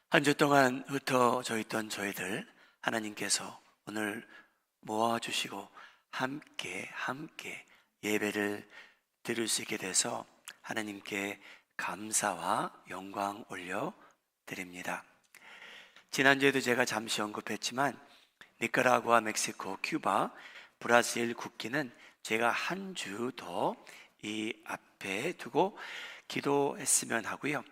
한 주 동안 흩어져 있던 저희들 하나님께서 오늘 모아주시고 함께 예배를 드릴 수 있게 돼서 하나님께 감사와 영광 올려드립니다. 지난주에도 제가 잠시 언급했지만 니카라구아, 멕시코, 큐바, 브라질 국기는 제가 한 주 더 이 앞에 두고 기도했으면 하고요.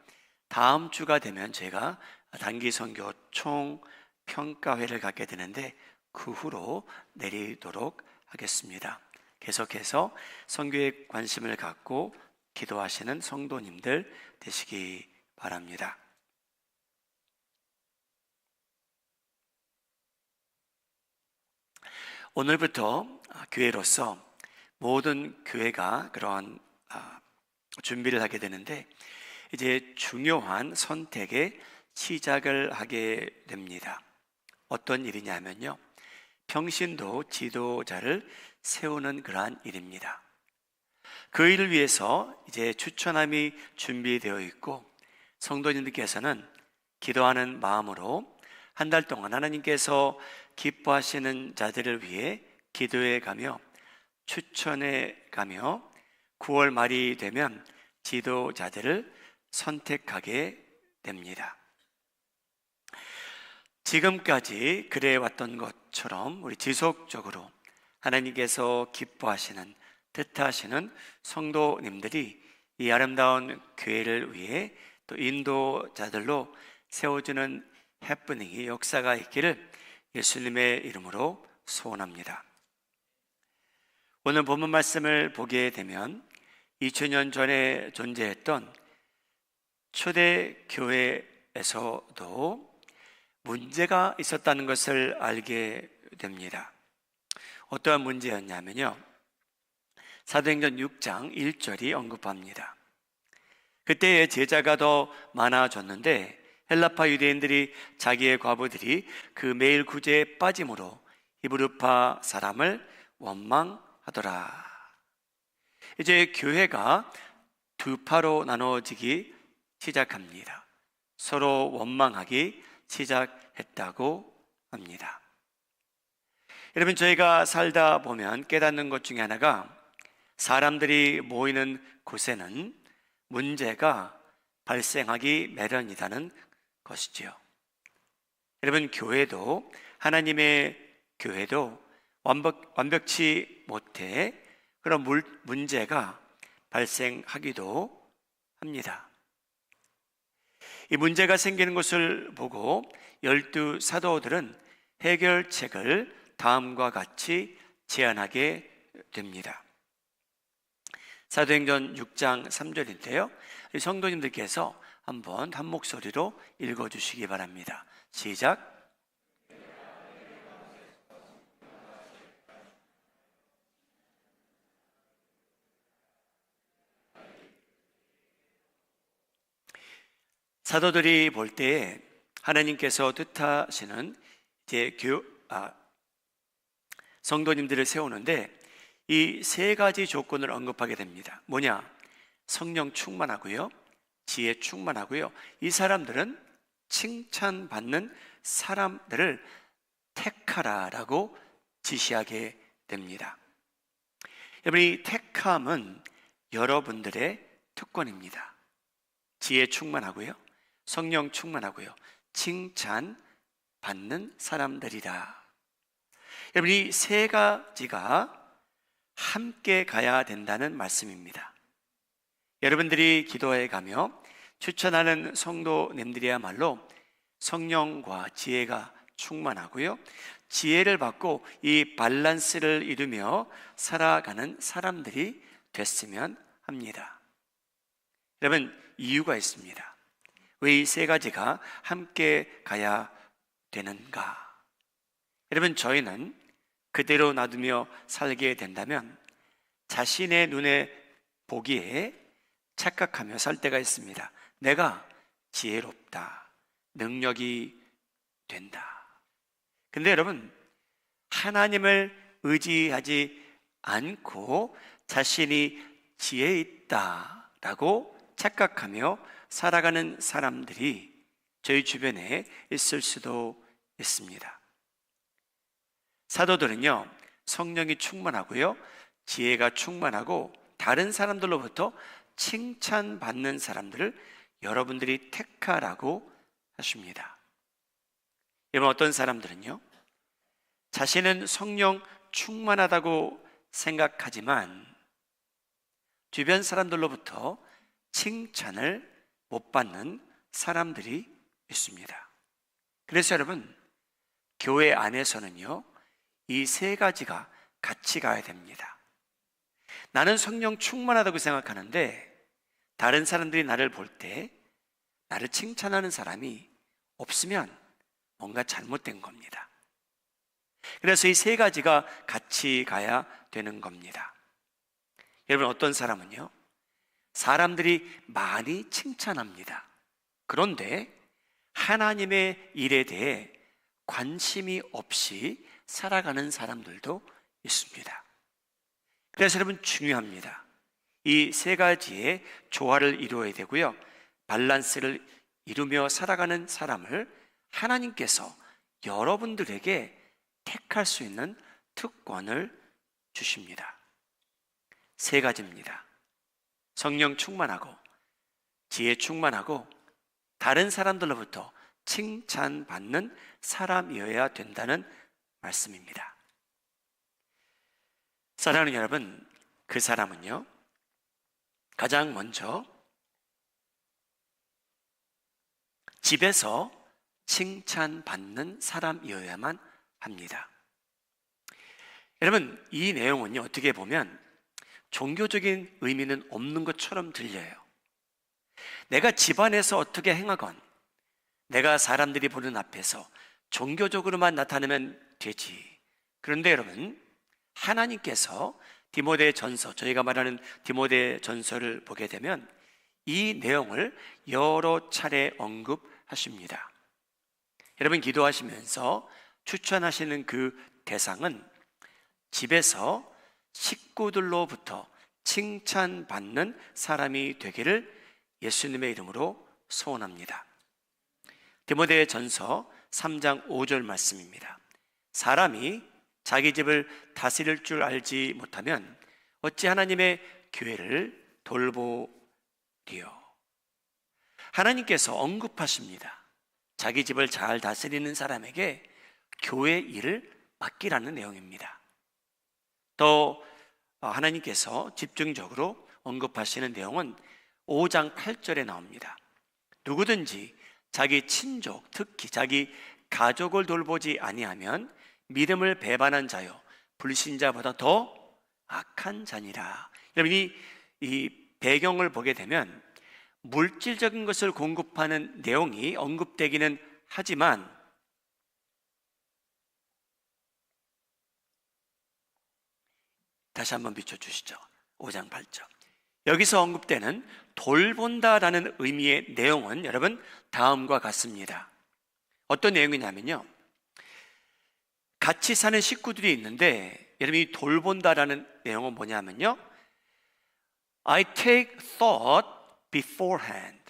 다음 주가 되면 제가 단기 선교 총 평가회를 갖게 되는데 그 후로 내리도록 하겠습니다. 계속해서 선교에 관심을 갖고 기도하시는 성도님들 되시기 바랍니다. 오늘부터 교회로서 모든 교회가 그러한 준비를 하게 되는데 이제 중요한 선택의 시작을 하게 됩니다. 어떤 일이냐면요, 평신도 지도자를 세우는 그러한 일입니다. 그 일을 위해서 이제 추천함이 준비되어 있고 성도님들께서는 기도하는 마음으로 한 달 동안 하나님께서 기뻐하시는 자들을 위해 기도해 가며 추천해 가며 9월 말이 되면 지도자들을 선택하게 됩니다. 지금까지 그래왔던 것처럼 우리 지속적으로 하나님께서 기뻐하시는, 뜻하시는 성도님들이 이 아름다운 교회를 위해 또 인도자들로 세워주는 해프닝이, 역사가 있기를 예수님의 이름으로 소원합니다. 오늘 본문 말씀을 보게 되면 2000년 전에 존재했던 초대교회에서도 문제가 있었다는 것을 알게 됩니다. 어떠한 문제였냐면요, 사도행전 6장 1절이 언급합니다. 그때의 제자가 더 많아졌는데 헬라파 유대인들이 자기의 과부들이 그 매일 구제에 빠짐으로 히브리파 사람을 원망하더라. 이제 교회가 두 파로 나눠지기 시작합니다. 서로 원망하기 시작했다고 합니다. 여러분, 저희가 살다 보면 깨닫는 것 중에 하나가 사람들이 모이는 곳에는 문제가 발생하기 마련이라는 것이지요. 여러분, 교회도, 하나님의 교회도 완벽치 못해 그런 문제가 발생하기도 합니다. 이 문제가 생기는 것을 보고 12 사도들은 해결책을 다음과 같이 제안하게 됩니다. 사도행전 6장 3절인데요, 성도님들께서 한번 한 목소리로 읽어주시기 바랍니다. 시작. 사도들이 볼 때에 하나님께서 뜻하시는 이제 성도님들을 세우는데 이 세 가지 조건을 언급하게 됩니다. 뭐냐? 성령 충만하고요, 지혜 충만하고요, 이 사람들은 칭찬받는 사람들을 택하라라고 지시하게 됩니다. 여러분, 이 택함은 여러분들의 특권입니다. 지혜 충만하고요, 성령 충만하고요, 칭찬받는 사람들이라. 여러분, 이 세 가지가 함께 가야 된다는 말씀입니다. 여러분들이 기도해 가며 추천하는 성도님들이야말로 성령과 지혜가 충만하고요, 지혜를 받고 이 밸런스를 이루며 살아가는 사람들이 됐으면 합니다. 여러분, 이유가 있습니다. 왜 이 세 가지가 함께 가야 되는가? 여러분, 저희는 그대로 놔두며 살게 된다면 자신의 눈에 보기에 착각하며 살 때가 있습니다. 내가 지혜롭다, 능력이 된다. 근데 여러분, 하나님을 의지하지 않고 자신이 지혜 있다라고 착각하며 살아가는 사람들이 저희 주변에 있을 수도 있습니다. 사도들은요, 성령이 충만하고요, 지혜가 충만하고 다른 사람들로부터 칭찬받는 사람들을 여러분들이 택하라고 하십니다. 여러분, 어떤 사람들은요, 자신은 성령 충만하다고 생각하지만 주변 사람들로부터 칭찬을 못 받는 사람들이 있습니다. 그래서 여러분, 교회 안에서는요, 이 세 가지가 같이 가야 됩니다. 나는 성령 충만하다고 생각하는데 다른 사람들이 나를 볼 때 나를 칭찬하는 사람이 없으면 뭔가 잘못된 겁니다. 그래서 이 세 가지가 같이 가야 되는 겁니다. 여러분, 어떤 사람은요, 사람들이 많이 칭찬합니다. 그런데 하나님의 일에 대해 관심이 없이 살아가는 사람들도 있습니다. 그래서 여러분, 중요합니다. 이 세 가지의 조화를 이루어야 되고요, 밸런스를 이루며 살아가는 사람을 하나님께서 여러분들에게 택할 수 있는 특권을 주십니다. 세 가지입니다. 성령 충만하고 지혜 충만하고 다른 사람들로부터 칭찬받는 사람이어야 된다는 말씀입니다. 사랑하는 여러분, 그 사람은요, 가장 먼저 집에서 칭찬받는 사람이어야만 합니다. 여러분, 이 내용은요, 어떻게 보면 종교적인 의미는 없는 것처럼 들려요. 내가 집안에서 어떻게 행하건 내가 사람들이 보는 앞에서 종교적으로만 나타내면 되지. 그런데 여러분, 하나님께서 디모데전서, 저희가 말하는 디모데전서를 보게 되면 이 내용을 여러 차례 언급하십니다. 여러분, 기도하시면서 추천하시는 그 대상은 집에서 식구들로부터 칭찬받는 사람이 되기를 예수님의 이름으로 소원합니다. 디모데전서 3장 5절 말씀입니다. 사람이 자기 집을 다스릴 줄 알지 못하면 어찌 하나님의 교회를 돌보리요. 하나님께서 언급하십니다. 자기 집을 잘 다스리는 사람에게 교회 일을 맡기라는 내용입니다. 또 하나님께서 집중적으로 언급하시는 내용은 5장 8절에 나옵니다. 누구든지 자기 친족, 특히 자기 가족을 돌보지 아니하면 믿음을 배반한 자요 불신자보다 더 악한 자니라. 여러분이 이 배경을 보게 되면 물질적인 것을 공급하는 내용이 언급되기는 하지만 다시 한번 비춰주시죠. 5장 8절. 여기서 언급되는 돌본다라는 의미의 내용은 여러분 다음과 같습니다. 어떤 내용이냐면요, 같이 사는 식구들이 있는데 여러분이 돌본다라는 내용은 뭐냐면요, I take thought beforehand.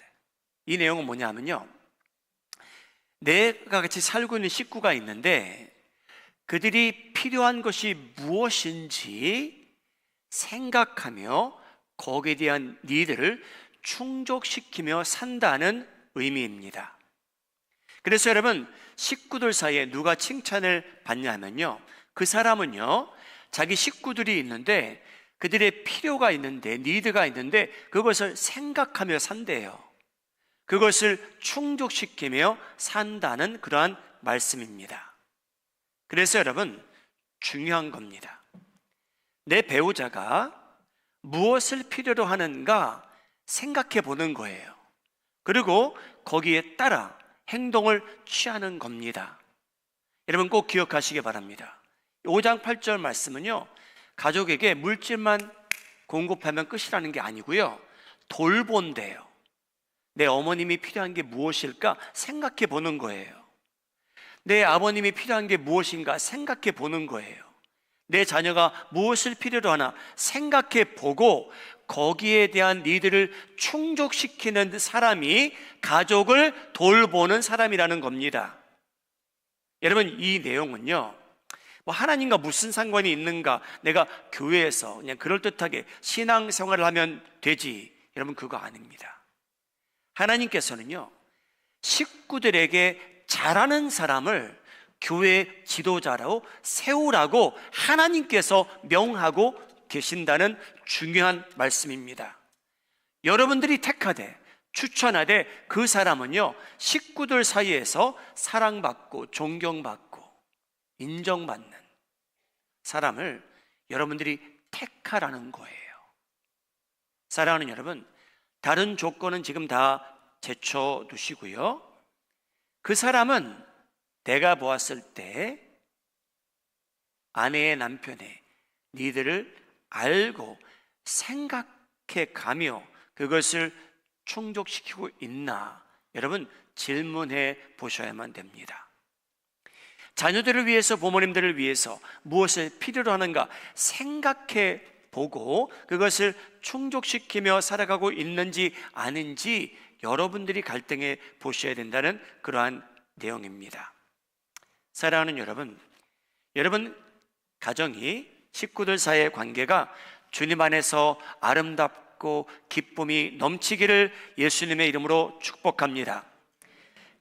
이 내용은 뭐냐면요, 내가 같이 살고 있는 식구가 있는데 그들이 필요한 것이 무엇인지 생각하며 거기에 대한 니드를 충족시키며 산다는 의미입니다. 그래서 여러분, 식구들 사이에 누가 칭찬을 받냐면요, 그 사람은요, 자기 식구들이 있는데 그들의 필요가 있는데, 니드가 있는데 그것을 생각하며 산대요. 그것을 충족시키며 산다는 그러한 말씀입니다. 그래서 여러분, 중요한 겁니다. 내 배우자가 무엇을 필요로 하는가 생각해 보는 거예요. 그리고 거기에 따라 행동을 취하는 겁니다. 여러분 꼭 기억하시기 바랍니다. 5장 8절 말씀은요, 가족에게 물질만 공급하면 끝이라는 게 아니고요, 돌본대요. 내 어머님이 필요한 게 무엇일까 생각해 보는 거예요. 내 아버님이 필요한 게 무엇인가 생각해 보는 거예요. 내 자녀가 무엇을 필요로 하나 생각해 보고 거기에 대한 니들을 충족시키는 사람이 가족을 돌보는 사람이라는 겁니다. 여러분, 이 내용은요, 뭐 하나님과 무슨 상관이 있는가, 내가 교회에서 그냥 그럴듯하게 신앙생활을 하면 되지, 여러분, 그거 아닙니다. 하나님께서는요, 식구들에게 잘하는 사람을 교회 지도자로 세우라고 하나님께서 명하고 계신다는 중요한 말씀입니다. 여러분들이 택하되 추천하되 그 사람은요, 식구들 사이에서 사랑받고 존경받고 인정받는 사람을 여러분들이 택하라는 거예요. 사랑하는 여러분, 다른 조건은 지금 다 제쳐 두시고요, 그 사람은 내가 보았을 때 아내의 남편의 니들을 알고 생각해 가며 그것을 충족시키고 있나, 여러분 질문해 보셔야만 됩니다. 자녀들을 위해서, 부모님들을 위해서 무엇을 필요로 하는가 생각해 보고 그것을 충족시키며 살아가고 있는지 아닌지 여러분들이 갈등해 보셔야 된다는 그러한 내용입니다. 사랑하는 여러분, 여러분 가정이, 식구들 사이의 관계가 주님 안에서 아름답고 기쁨이 넘치기를 예수님의 이름으로 축복합니다.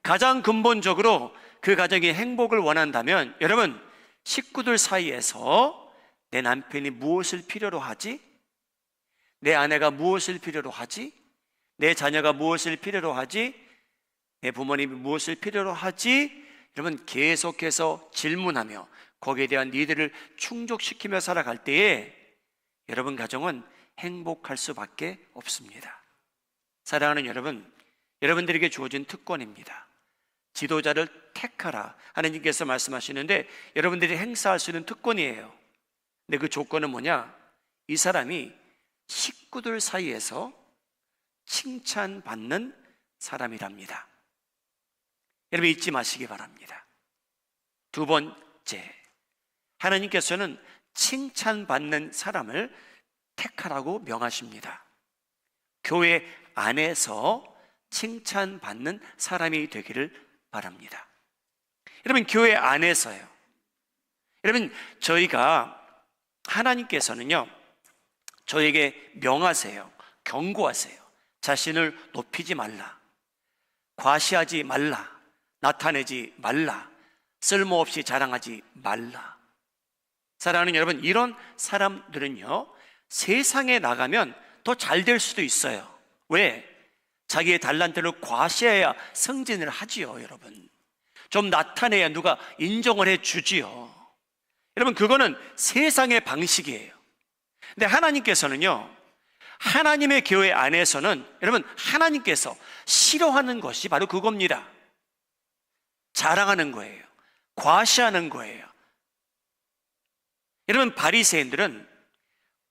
가장 근본적으로 그 가정이 행복을 원한다면, 여러분, 식구들 사이에서 내 남편이 무엇을 필요로 하지? 내 아내가 무엇을 필요로 하지? 내 자녀가 무엇을 필요로 하지? 내 부모님이 무엇을 필요로 하지? 여러분, 계속해서 질문하며 거기에 대한 니들을 충족시키며 살아갈 때에 여러분 가정은 행복할 수밖에 없습니다. 사랑하는 여러분, 여러분들에게 주어진 특권입니다. 지도자를 택하라 하나님께서 말씀하시는데 여러분들이 행사할 수 있는 특권이에요. 근데 그 조건은 뭐냐? 이 사람이 식구들 사이에서 칭찬받는 사람이랍니다. 여러분 잊지 마시기 바랍니다. 두 번째, 하나님께서는 칭찬받는 사람을 택하라고 명하십니다. 교회 안에서 칭찬받는 사람이 되기를 바랍니다. 여러분, 교회 안에서요. 여러분, 저희가 하나님께서는요, 저에게 명하세요. 경고하세요. 자신을 높이지 말라. 과시하지 말라. 나타내지 말라. 쓸모없이 자랑하지 말라. 사랑하는 여러분, 이런 사람들은요, 세상에 나가면 더 잘 될 수도 있어요. 왜? 자기의 달란트를 과시해야 승진을 하지요, 여러분. 좀 나타내야 누가 인정을 해주지요. 여러분, 그거는 세상의 방식이에요. 근데 하나님께서는요, 하나님의 교회 안에서는 여러분, 하나님께서 싫어하는 것이 바로 그겁니다. 자랑하는 거예요. 과시하는 거예요. 여러분, 바리새인들은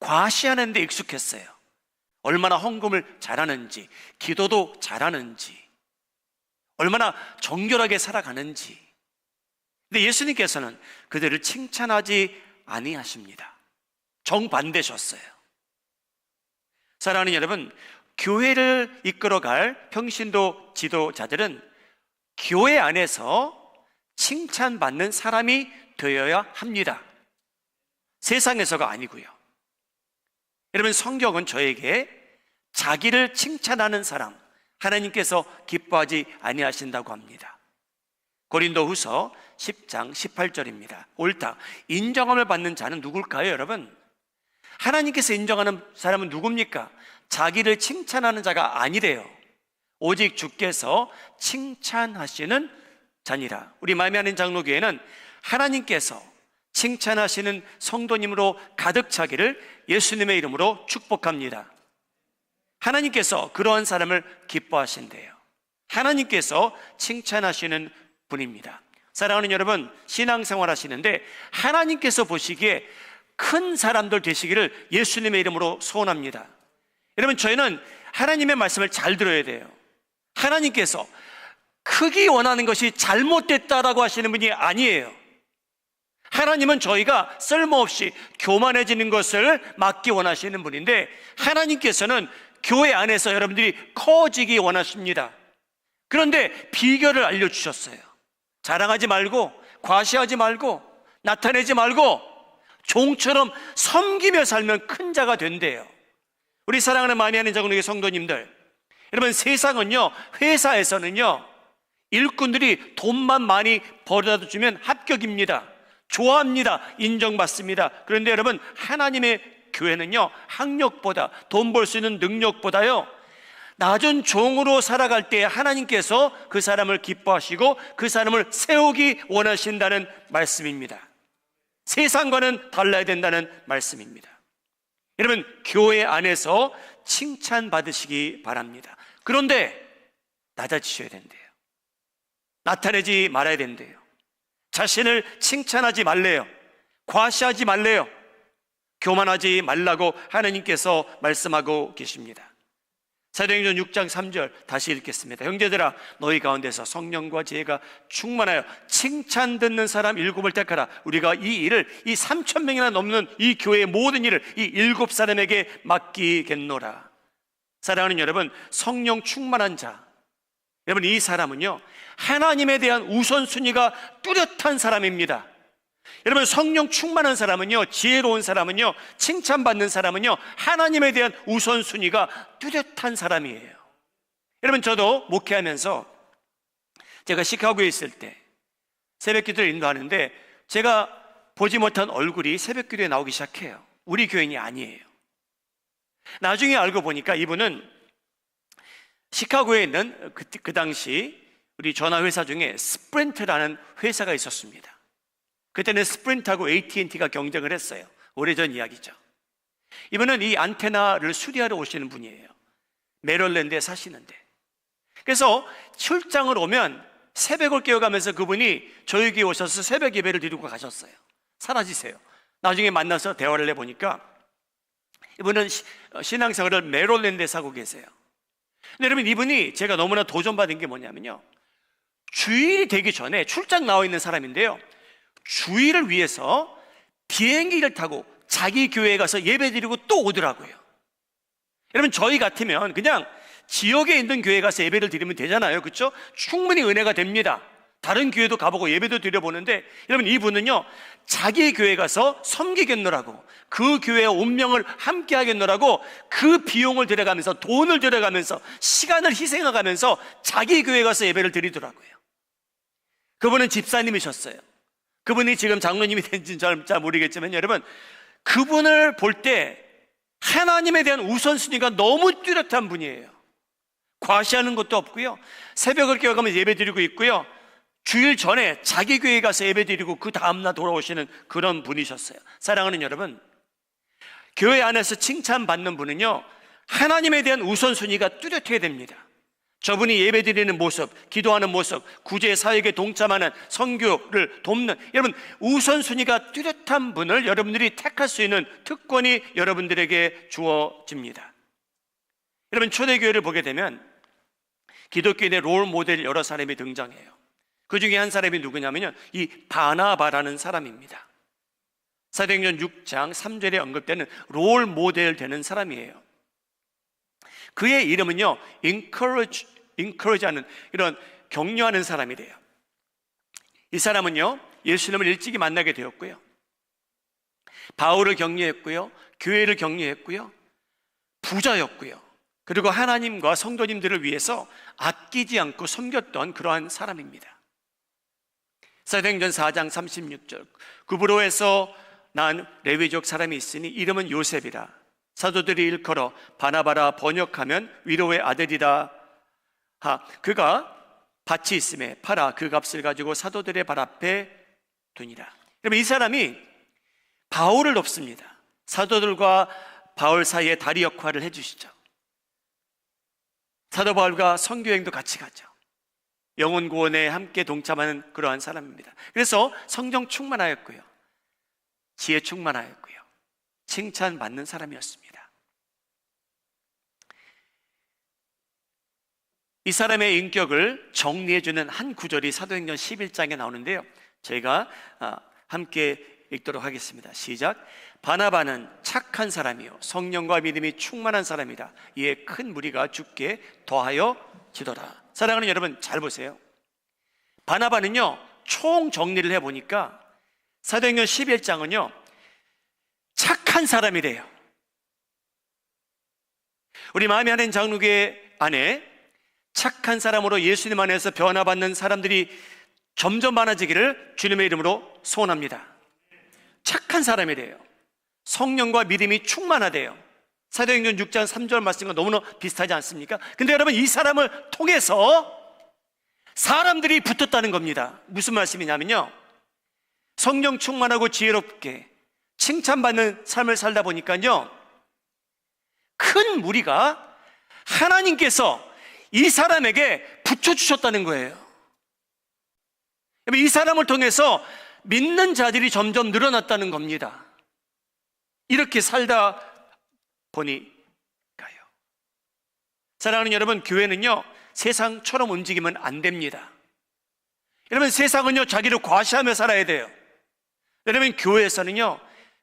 과시하는 데 익숙했어요. 얼마나 헌금을 잘하는지, 기도도 잘하는지, 얼마나 정결하게 살아가는지. 근데 예수님께서는 그들을 칭찬하지 아니하십니다. 정반대셨어요. 사랑하는 여러분, 교회를 이끌어갈 평신도 지도자들은 교회 안에서 칭찬받는 사람이 되어야 합니다. 세상에서가 아니고요. 여러분, 성경은 저에게 자기를 칭찬하는 사람, 하나님께서 기뻐하지 아니하신다고 합니다. 고린도후서 10장 18절입니다. 옳다. 인정함을 받는 자는 누굴까요, 여러분? 하나님께서 인정하는 사람은 누굽니까? 자기를 칭찬하는 자가 아니래요. 오직 주께서 칭찬하시는 자니라. 우리 마음에 하는 장로교회는 하나님께서 칭찬하시는 성도님으로 가득 차기를 예수님의 이름으로 축복합니다. 하나님께서 그러한 사람을 기뻐하신대요. 하나님께서 칭찬하시는 분입니다. 사랑하는 여러분, 신앙생활 하시는데 하나님께서 보시기에 큰 사람들 되시기를 예수님의 이름으로 소원합니다. 여러분, 저희는 하나님의 말씀을 잘 들어야 돼요. 하나님께서 크기 원하는 것이 잘못됐다라고 하시는 분이 아니에요. 하나님은 저희가 쓸모없이 교만해지는 것을 막기 원하시는 분인데, 하나님께서는 교회 안에서 여러분들이 커지기 원하십니다. 그런데 비결을 알려주셨어요. 자랑하지 말고, 과시하지 말고, 나타내지 말고 종처럼 섬기며 살면 큰 자가 된대요. 우리 사랑하는 마미아는 자군의 성도님들, 여러분, 세상은요, 회사에서는요, 일꾼들이 돈만 많이 벌어다 주면 합격입니다. 좋아합니다. 인정받습니다. 그런데 여러분, 하나님의 교회는요, 학력보다, 돈 벌 수 있는 능력보다요, 낮은 종으로 살아갈 때 하나님께서 그 사람을 기뻐하시고 그 사람을 세우기 원하신다는 말씀입니다. 세상과는 달라야 된다는 말씀입니다. 여러분, 교회 안에서 칭찬받으시기 바랍니다. 그런데 낮아지셔야 된대요. 나타내지 말아야 된대요. 자신을 칭찬하지 말래요. 과시하지 말래요. 교만하지 말라고 하나님께서 말씀하고 계십니다. 사도행전 6장 3절 다시 읽겠습니다. 형제들아, 너희 가운데서 성령과 지혜가 충만하여 칭찬 듣는 사람 7을 택하라. 우리가 이 일을, 이 3,000명이나 넘는 이 교회의 모든 일을 이 7사람에게 맡기겠노라. 사랑하는 여러분, 성령 충만한 자, 여러분, 이 사람은요, 하나님에 대한 우선순위가 뚜렷한 사람입니다. 여러분, 성령 충만한 사람은요, 지혜로운 사람은요, 칭찬받는 사람은요, 하나님에 대한 우선순위가 뚜렷한 사람이에요. 여러분, 저도 목회하면서 제가 시카고에 있을 때 새벽 기도를 인도하는데 제가 보지 못한 얼굴이 새벽 기도에 나오기 시작해요. 우리 교인이 아니에요. 나중에 알고 보니까 이분은 시카고에 있는 그 당시 우리 전화회사 중에 스프린트라는 회사가 있었습니다. 그때는 스프린트하고 AT&T가 경쟁을 했어요. 오래전 이야기죠. 이분은 이 안테나를 수리하러 오시는 분이에요. 메릴랜드에 사시는데. 그래서 출장을 오면 새벽을 깨어가면서 그분이 저에게 오셔서 새벽 예배를 드리고 가셨어요. 사라지세요. 나중에 만나서 대화를 해보니까 이분은 신앙생활을 메릴랜드에 사고 계세요. 근데 여러분, 이분이 제가 너무나 도전받은 게 뭐냐면요, 주일이 되기 전에 출장 나와 있는 사람인데요, 주일을 위해서 비행기를 타고 자기 교회에 가서 예배드리고 또 오더라고요. 여러분, 저희 같으면 그냥 지역에 있는 교회에 가서 예배를 드리면 되잖아요. 그렇죠? 충분히 은혜가 됩니다. 다른 교회도 가보고 예배도 드려보는데, 여러분, 이분은요, 자기 교회에 가서 섬기겠노라고, 그 교회의 운명을 함께 하겠노라고 그 비용을 들여가면서, 돈을 들여가면서, 시간을 희생해가면서 자기 교회에 가서 예배를 드리더라고요. 그분은 집사님이셨어요. 그분이 지금 장로님이 된지는 잘 모르겠지만, 여러분, 그분을 볼 때 하나님에 대한 우선순위가 너무 뚜렷한 분이에요. 과시하는 것도 없고요, 새벽을 깨어가면 예배 드리고 있고요, 주일 전에 자기 교회에 가서 예배 드리고 그 다음날 돌아오시는 그런 분이셨어요. 사랑하는 여러분, 교회 안에서 칭찬받는 분은요, 하나님에 대한 우선순위가 뚜렷해야 됩니다. 저분이 예배드리는 모습, 기도하는 모습, 구제 사역에 동참하는, 선교를 돕는, 여러분, 우선순위가 뚜렷한 분을 여러분들이 택할 수 있는 특권이 여러분들에게 주어집니다. 여러분, 초대교회를 보게 되면 기독교인의 롤 모델 여러 사람이 등장해요. 그 중에 한 사람이 누구냐면요, 이 바나바라는 사람입니다. 사도행전 6장 3절에 언급되는 롤 모델 되는 사람이에요. 그의 이름은요, encourage하는, 이런 격려하는 사람이래요. 이 사람은요, 예수님을 일찍이 만나게 되었고요, 바울을 격려했고요, 교회를 격려했고요, 부자였고요, 그리고 하나님과 성도님들을 위해서 아끼지 않고 섬겼던 그러한 사람입니다. 사도행전 4장 36절, 구브로에서 난 레위족 사람이 있으니 이름은 요셉이라. 사도들이 일컬어 바나바라, 번역하면 위로의 아들이라. 그가 밭이 있음에 팔아 그 값을 가지고 사도들의 발 앞에 두니라. 여러분, 이 사람이 바울을 돕습니다. 사도들과 바울 사이에 다리 역할을 해주시죠. 사도 바울과 선교행도 같이 가죠. 영혼 구원에 함께 동참하는 그러한 사람입니다. 그래서 성령 충만하였고요, 지혜 충만하였고요, 칭찬받는 사람이었습니다. 이 사람의 인격을 정리해주는 한 구절이 사도행전 11장에 나오는데요, 제가 함께 읽도록 하겠습니다. 시작. 바나바는 착한 사람이요 성령과 믿음이 충만한 사람이다. 이에 큰 무리가 죽게 더하여 지더라. 사랑하는 여러분, 잘 보세요. 바나바는요, 총 정리를 해보니까 사도행전 11장은요 착한 사람이래요. 우리 마음에 하는 장로교회 안에 착한 사람으로 예수님 안에서 변화받는 사람들이 점점 많아지기를 주님의 이름으로 소원합니다. 착한 사람이래요. 성령과 믿음이 충만하대요. 사도행전 6장 3절 말씀과 너무나 비슷하지 않습니까? 근데 여러분, 이 사람을 통해서 사람들이 붙었다는 겁니다. 무슨 말씀이냐면요, 성령 충만하고 지혜롭게 칭찬받는 삶을 살다 보니까요, 큰 무리가 하나님께서 이 사람에게 붙여주셨다는 거예요. 이 사람을 통해서 믿는 자들이 점점 늘어났다는 겁니다. 이렇게 살다 보니까요. 사랑하는 여러분, 교회는요 세상처럼 움직이면 안 됩니다. 여러분, 세상은요 자기를 과시하며 살아야 돼요. 여러분, 교회에서는요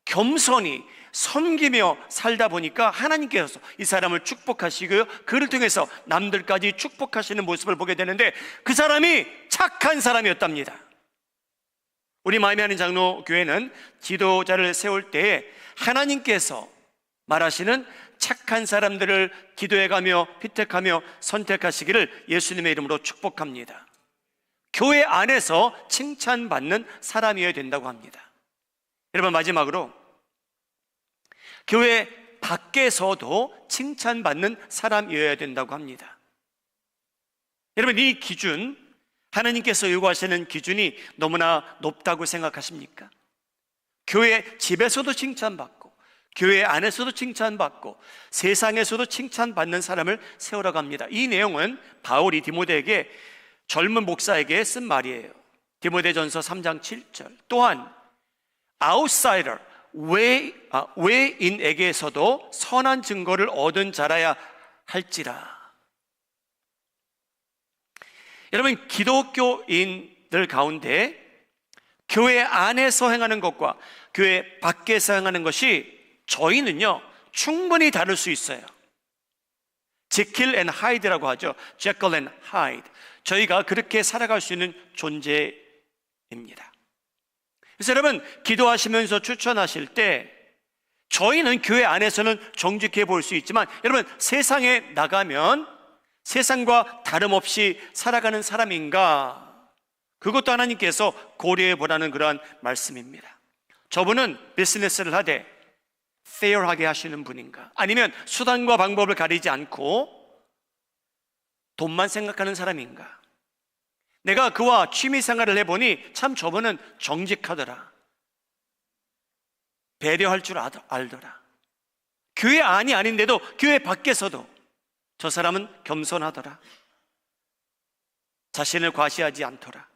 겸손히 섬기며 살다 보니까 하나님께서 이 사람을 축복하시고요, 그를 통해서 남들까지 축복하시는 모습을 보게 되는데, 그 사람이 착한 사람이었답니다. 우리 마음에 하는 장로교회는 지도자를 세울 때에 하나님께서 말하시는 착한 사람들을 기도해가며 피택하며 선택하시기를 예수님의 이름으로 축복합니다. 교회 안에서 칭찬받는 사람이어야 된다고 합니다. 여러분, 마지막으로 교회 밖에서도 칭찬받는 사람이어야 된다고 합니다. 여러분, 이 기준, 하나님께서 요구하시는 기준이 너무나 높다고 생각하십니까? 교회 집에서도 칭찬받고 교회 안에서도 칭찬받고 세상에서도 칭찬받는 사람을 세우라고 합니다. 이 내용은 바울이 디모데에게, 젊은 목사에게 쓴 말이에요. 디모데전서 3장 7절. 또한 아웃사이더, 외인에게서도 선한 증거를 얻은 자라야 할지라. 여러분, 기독교인들 가운데 교회 안에서 행하는 것과 교회 밖에서 행하는 것이 저희는요 충분히 다를 수 있어요. 제킬 앤 하이드라고 하죠. 제킬 앤 하이드. 저희가 그렇게 살아갈 수 있는 존재입니다. 그래서 여러분, 기도하시면서 추천하실 때 저희는 교회 안에서는 정직해 보일 수 있지만, 여러분, 세상에 나가면 세상과 다름없이 살아가는 사람인가, 그것도 하나님께서 고려해 보라는 그러한 말씀입니다. 저분은 비즈니스를 하되 페어하게 하시는 분인가, 아니면 수단과 방법을 가리지 않고 돈만 생각하는 사람인가. 내가 그와 취미 생활을 해보니 참 저분은 정직하더라, 배려할 줄 알더라. 교회 안이 아닌데도 교회 밖에서도 저 사람은 겸손하더라, 자신을 과시하지 않더라.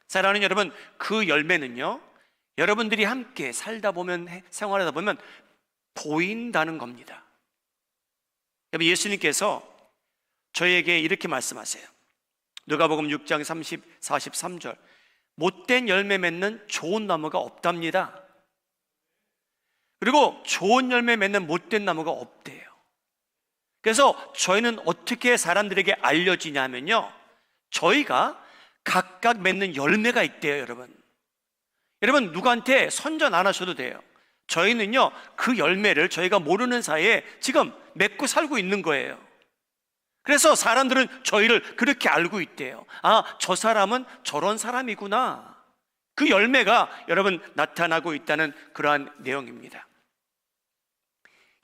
사랑하는 여러분, 그 열매는요 여러분들이 함께 살다 보면, 생활하다 보면 보인다는 겁니다. 여러분, 예수님께서 저희에게 이렇게 말씀하세요. 누가복음 6장 43절. 못된 열매 맺는 좋은 나무가 없답니다. 그리고 좋은 열매 맺는 못된 나무가 없대요. 그래서 저희는 어떻게 사람들에게 알려지냐면요, 저희가 각각 맺는 열매가 있대요. 여러분, 누구한테 선전 안 하셔도 돼요. 저희는요 그 열매를 저희가 모르는 사이에 지금 맺고 살고 있는 거예요. 그래서 사람들은 저희를 그렇게 알고 있대요. 아, 저 사람은 저런 사람이구나. 그 열매가 여러분 나타나고 있다는 그러한 내용입니다.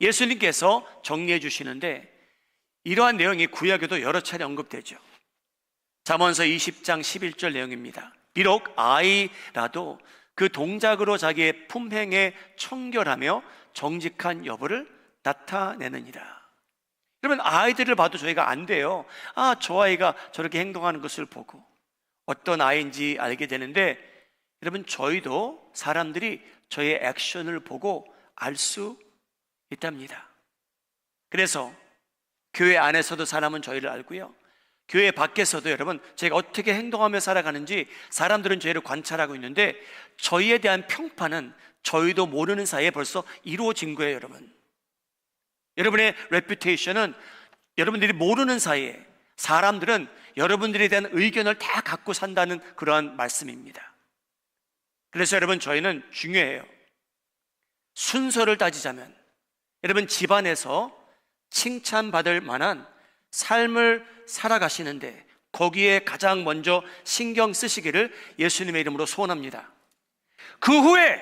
예수님께서 정리해 주시는데 이러한 내용이 구약에도 여러 차례 언급되죠. 잠언서 20장 11절 내용입니다. 비록 아이라도 그 동작으로 자기의 품행에 청결하며 정직한 여부를 나타내느니라. 그러면 아이들을 봐도 저희가 안 돼요. 아, 저 아이가 저렇게 행동하는 것을 보고 어떤 아이인지 알게 되는데, 여러분, 저희도 사람들이 저희의 액션을 보고 알 수 있답니다. 그래서 교회 안에서도 사람은 저희를 알고요, 교회 밖에서도 여러분, 저희가 어떻게 행동하며 살아가는지 사람들은 저희를 관찰하고 있는데, 저희에 대한 평판은 저희도 모르는 사이에 벌써 이루어진 거예요, 여러분. 여러분의 레퓨테이션은 여러분들이 모르는 사이에 사람들은 여러분들에 대한 의견을 다 갖고 산다는 그러한 말씀입니다. 그래서 여러분, 저희는 중요해요. 순서를 따지자면 여러분, 집안에서 칭찬받을 만한 삶을 살아가시는데 거기에 가장 먼저 신경 쓰시기를 예수님의 이름으로 소원합니다. 그 후에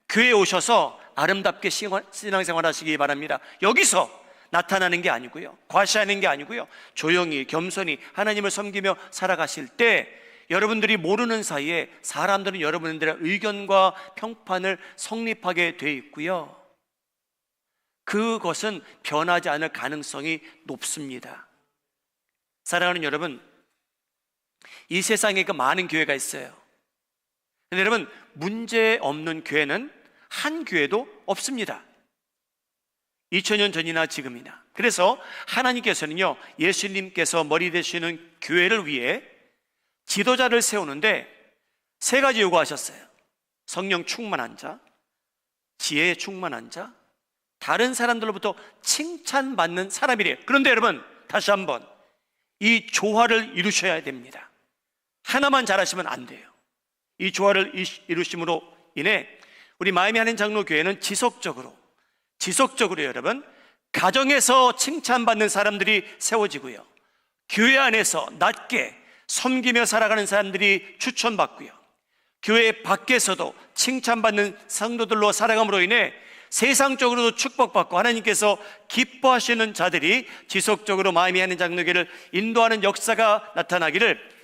교회에 오셔서 아름답게 신앙생활 하시기 바랍니다. 여기서 나타나는 게 아니고요, 과시하는 게 아니고요, 조용히 겸손히 하나님을 섬기며 살아가실 때 여러분들이 모르는 사이에 사람들은 여러분들의 의견과 평판을 성립하게 돼 있고요, 그것은 변하지 않을 가능성이 높습니다. 사랑하는 여러분, 이 세상에 그 많은 교회가 있어요. 근데 여러분, 문제 없는 교회는 한 교회도 없습니다. 2000년 전이나 지금이나. 그래서 하나님께서는요, 예수님께서 머리 되시는 교회를 위해 지도자를 세우는데 세 가지 요구하셨어요. 성령 충만한 자, 지혜에 충만한 자, 다른 사람들로부터 칭찬받는 사람이래요. 그런데 여러분, 다시 한번 이 조화를 이루셔야 됩니다. 하나만 잘하시면 안 돼요. 이 조화를 이루심으로 인해 우리 마음이 하는 장로교회는 지속적으로 여러분, 가정에서 칭찬받는 사람들이 세워지고요, 교회 안에서 낮게 섬기며 살아가는 사람들이 추천받고요, 교회 밖에서도 칭찬받는 성도들로 살아감으로 인해 세상적으로도 축복받고 하나님께서 기뻐하시는 자들이 지속적으로 마음이 하는 장로교회를 인도하는 역사가 나타나기를